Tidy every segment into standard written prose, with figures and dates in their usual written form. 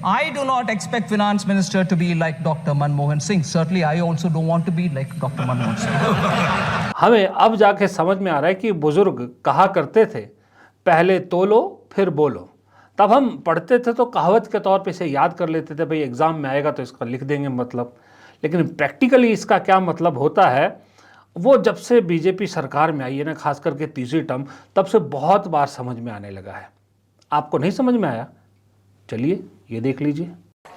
I do not expect finance minister to be like Dr. Manmohan Singh. Certainly, I also don't want to be like Dr. Manmohan Singh. हमें अब जाके समझ में आ रहा है कि बुजुर्ग कहा करते थे, पहले तोलो फिर बोलो। तब हम पढ़ते थे तो कहावत के तौर पे इसे याद कर लेते थे, भाई एग्जाम में आएगा तो इसका लिख देंगे मतलब। लेकिन प्रैक्टिकली इसका क्या मतलब होता है, वो जब से बीजेपी सरकार में आई है ना, खास करके तीसरी टर्म, तब से बहुत बार समझ में आने लगा है। आपको नहीं समझ में आया? चलिए ये देख लीजिए।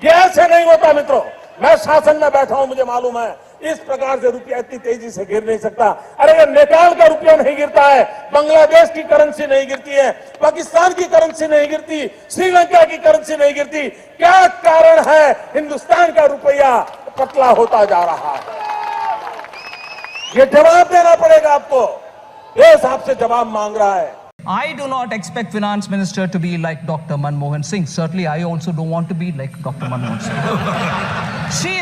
ये ऐसे नहीं होता मित्रों, मैं शासन में बैठा हूं, मुझे मालूम है इस प्रकार से रुपया इतनी तेजी से गिर नहीं सकता। अरे ये नेपाल का रुपया नहीं गिरता है, बांग्लादेश की करेंसी नहीं गिरती है, पाकिस्तान की करेंसी नहीं गिरती, श्रीलंका की करेंसी नहीं गिरती। क्या कारण है हिंदुस्तान का रुपया पतला होता जा रहा है? ये जवाब देना पड़ेगा आपको, देश आपसे जवाब मांग रहा है। I do not expect finance minister to be like Dr. Manmohan Singh. Certainly, I also don't want to be like Dr. Manmohan Singh. She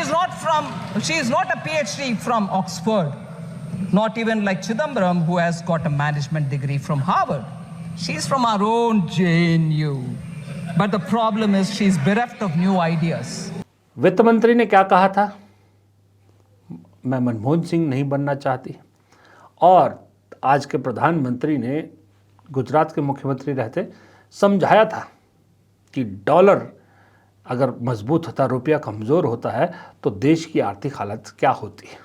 is not a PhD from Oxford. Not even like Chidambaram, who has got a management degree from Harvard. She's from our own JNU. But the problem is she's bereft of new ideas. वित्त मंत्री ने क्या कहा था? मैं मनमोहन सिंह नहीं बनना चाहती। और आज के प्रधानमंत्री ने गुजरात के मुख्यमंत्री रहते समझाया था कि डॉलर अगर मजबूत होता, रुपया कमज़ोर होता है तो देश की आर्थिक हालत क्या होती है।